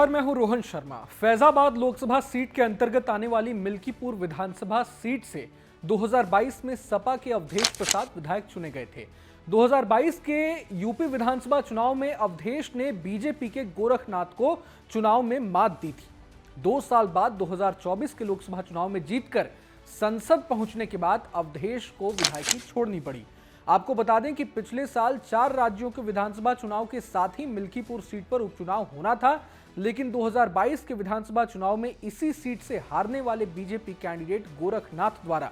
नमस्कार, मैं हूं रोहन शर्मा। फैजाबाद लोकसभा सीट के अंतर्गत आने वाली मिल्कीपुर विधानसभा सीट से 2022 में सपा के अवधेश प्रसाद विधायक चुने गए थे। 2022 के यूपी विधानसभा चुनाव में अवधेश ने बीजेपी के गोरखनाथ को चुनाव में मात दी थी। 2 साल बाद 2024 के लोकसभा चुनाव में जीतकर संसद पहुंचने के बाद अवधेश को विधायकी छोड़नी पड़ी। आपको बता दें कि पिछले साल 4 राज्यों के विधानसभा चुनाव के साथ ही मिल्कीपुर सीट पर उपचुनाव होना था, लेकिन 2022 के विधानसभा चुनाव में इसी सीट से हारने वाले बीजेपी कैंडिडेट गोरखनाथ द्वारा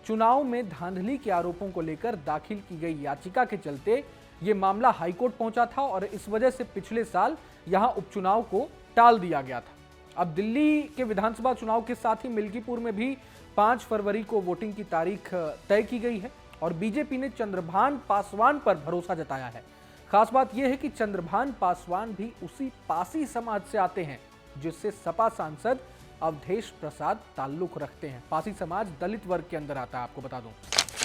चुनाव में धांधली के आरोपों को लेकर दाखिल की गई याचिका के चलते यह मामला हाईकोर्ट पहुंचा था और इस वजह से पिछले साल यहां उपचुनाव को टाल दिया गया था। अब दिल्ली के विधानसभा चुनाव के साथ ही मिल्कीपुर में भी 5 फरवरी को वोटिंग की तारीख तय की गई है और बीजेपी ने चंद्रभान पासवान पर भरोसा जताया है। खास बात यह है कि चंद्रभान पासवान भी उसी पासी समाज से आते हैं जिससे सपा सांसद अवधेश प्रसाद ताल्लुक रखते हैं। पासी समाज दलित वर्ग के अंदर आता है, आपको बता दूं।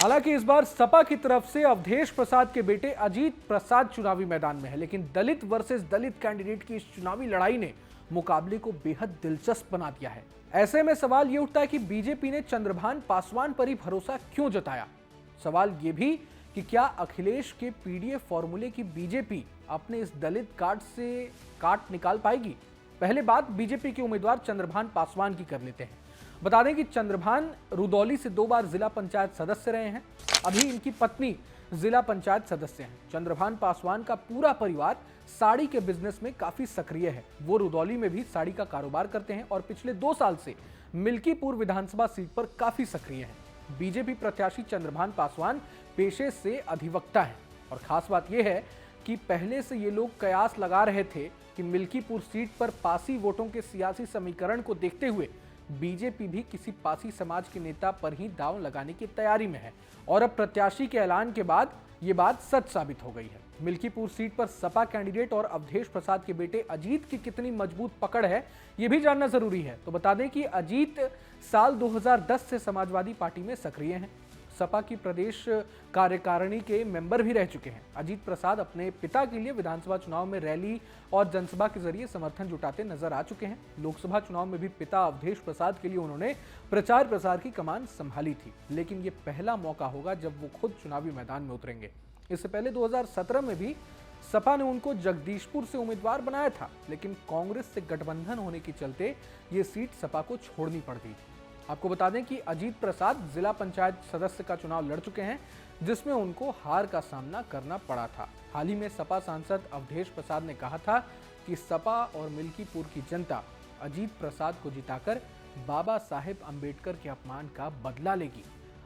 हालांकि इस बार सपा की तरफ से अवधेश प्रसाद के बेटे अजीत प्रसाद चुनावी मैदान में है, लेकिन दलित वर्सेस दलित कैंडिडेट की इस चुनावी लड़ाई ने मुकाबले को बेहद दिलचस्प बना दिया है। ऐसे में सवाल यह उठता है कि बीजेपी ने चंद्रभान पासवान पर ही भरोसा क्यों जताया। सवाल यह भी कि क्या अखिलेश के पीडीएफ फॉर्मूले की बीजेपी अपने इस दलित कार्ड से काट निकाल पाएगी। पहले बात बीजेपी के उम्मीदवार चंद्रभान पासवान की कर लेते हैं। बता दें कि चंद्रभान रुदौली से 2 बार जिला पंचायत सदस्य रहे हैं। अभी इनकी पत्नी जिला पंचायत सदस्य हैं। चंद्रभान पासवान का पूरा परिवार साड़ी के बिजनेस में काफी सक्रिय है। वो रुदौली में भी साड़ी का कारोबार करते हैं और पिछले 2 साल से मिल्कीपुर विधानसभा सीट पर काफी सक्रिय हैं। बीजेपी प्रत्याशी चंद्रभान पासवान पेशे से अधिवक्ता हैं और खास बात यह है कि पहले से ये लोग कयास लगा रहे थे कि मिल्कीपुर सीट पर पासी वोटों के सियासी समीकरण को देखते हुए बीजेपी भी किसी पासी समाज के नेता पर ही दांव लगाने की तैयारी में है और अब प्रत्याशी के ऐलान के बाद ये बात सच साबित हो गई है। मिल्कीपुर सीट पर सपा कैंडिडेट और अवधेश प्रसाद के बेटे अजीत की कितनी मजबूत पकड़ है, ये भी जानना जरूरी है। तो बता दें कि अजीत साल 2010 से समाजवादी पार्टी में सक्रिय हैं। सपा की प्रदेश कार्यकारिणी के मेंबर भी रह चुके हैं। अजीत प्रसाद अपने पिता के लिए विधानसभा चुनाव में रैली और जनसभा के जरिए समर्थन जुटाते नजर आ चुके हैं। लोकसभा चुनाव में भी पिता अवधेश प्रसाद के लिए उन्होंने प्रचार प्रसार की कमान संभाली थी, लेकिन ये पहला मौका होगा जब वो खुद चुनावी मैदान में उतरेंगे। इससे पहले 2017 में भी सपा ने उनको जगदीशपुर से उम्मीदवार बनाया था, लेकिन कांग्रेस से गठबंधन होने के चलते ये सीट सपा को छोड़नी पड़ गई। आपको बता दें कि अजीत प्रसाद जिला पंचायत सदस्य का चुनाव लड़ चुके हैं, जिसमें उनको हार का सामना करना पड़ा था। हाल ही में सपा सांसद अवधेश प्रसाद ने कहा था कि सपा और मिल्कीपुर की जनता अजीत प्रसाद को जिताकर बाबा साहेब अंबेडकर के अपमान का बदला लेगी।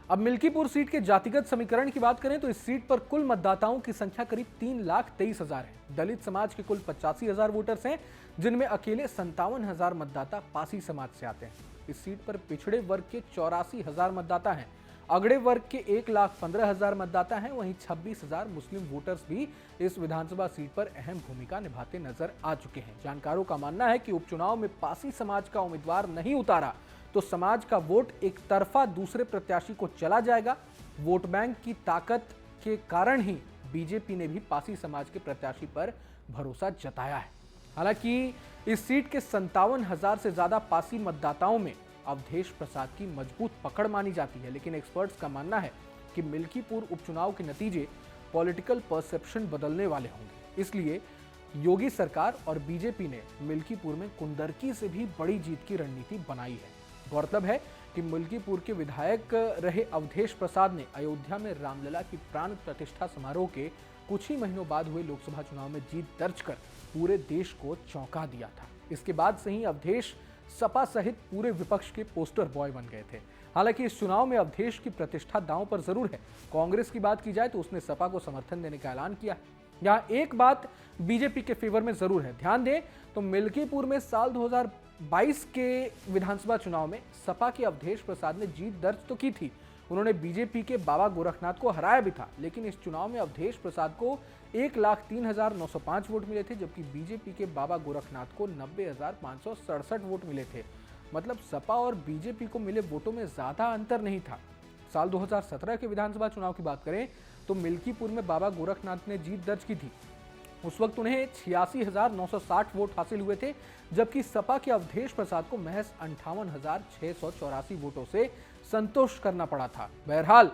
अब मिल्कीपुर सीट के जातिगत समीकरण की बात करें तो इस सीट पर कुल मतदाताओं की संख्या करीब 3,23,000 है। दलित समाज के कुल 85,000 वोटर्स हैं, जिनमें अकेले 57,000 मतदाता पासी समाज से आते हैं। इस सीट पर पिछड़े वर्ग के 84,000 मतदाता हैं। अगड़े वर्ग के 1,15,000 मतदाता हैं। वहीं 26,000 मुस्लिम वोटर्स भी इस विधानसभा सीट पर अहम भूमिका निभाते नजर आ चुके हैं। जानकारों का मानना है कि उपचुनाव में पासी समाज का उम्मीदवार नहीं उतारा तो समाज का वोट एक तरफा दूसरे प्रत्याशी को चला जाएगा। वोट बैंक की ताकत के कारण ही बीजेपी ने भी पासी समाज के प्रत्याशी पर भरोसा जताया है। हालांकि इस सीट के 57,000 से ज्यादा पासी मतदाताओं में अवधेश प्रसाद की मजबूत पकड़ मानी जाती है, लेकिन एक्सपर्ट्स का मानना है कि मिल्कीपुर उपचुनाव के नतीजे पॉलिटिकल परसेप्शन बदलने वाले होंगे। इसलिए योगी सरकार और बीजेपी ने मिल्कीपुर में कुंदरकी से भी बड़ी जीत की रणनीति बनाई है। गौरतलब है कि मिल्कीपुर के विधायक रहे अवधेश प्रसाद ने अयोध्या में रामलला की प्राण प्रतिष्ठा समारोह के कुछ ही महीनों बाद हुए लोकसभा चुनाव में जीत दर्ज कर पूरे देश को चौंका दिया था। इसके बाद से ही अवधेश सपा सहित पूरे विपक्ष के पोस्टर बॉय बन गए थे। हालांकि इस चुनाव में अवधेश की प्रतिष्ठा दांव पर जरूर है। कांग्रेस की बात की जाए तो उसने सपा को समर्थन देने का ऐलान किया है। यहाँ एक बात बीजेपी के फेवर में जरूर है। ध्यान दें तो मिल्कीपुर में साल 2022 के विधानसभा चुनाव में सपा के अवधेश प्रसाद ने जीत दर्ज तो की थी। उन्होंने बीजेपी के बाबा गोरखनाथ को हराया भी था, लेकिन इस चुनाव में अवधेश प्रसाद को 1,03,905 वोट मिले थे, जबकि बीजेपी के बाबा गोरखनाथ को 90,567 वोट मिले थे। मतलब सपा और बीजेपी को मिले वोटों में ज्यादा अंतर नहीं था। साल 2017 के विधानसभा चुनाव की बात करें तो मिल्कीपुर में बाबा गोरखनाथ ने जीत दर्ज की थी। उस वक्त उन्हें 86,960 वोट हासिल हुए थे, जबकि सपा के अवधेश प्रसाद को महज 58,684 वोटों से संतोष करना पड़ा था। बहरहाल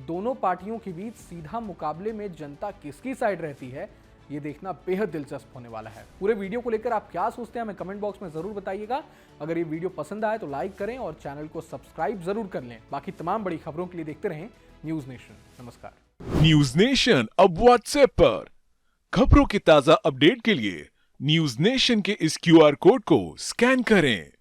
दोनों पार्टियों के बीच सीधा मुकाबले में जनता किसकी साइड रहती है, ये देखना बेहद दिलचस्प होने वाला है। पूरे वीडियो को लेकर आप क्या सोचते हैं हमें कमेंट बॉक्स में जरूर बताइएगा। अगर ये वीडियो पसंद आए तो लाइक करें और चैनल को सब्सक्राइब जरूर कर लें। बाकी तमाम बड़ी खबरों के लिए देखते रहें न्यूज नेशन। नमस्कार। न्यूज नेशन अब व्हाट्सएप पर खबरों की ताजा अपडेट के लिए न्यूज नेशन के इस क्यूआर कोड को स्कैन करें।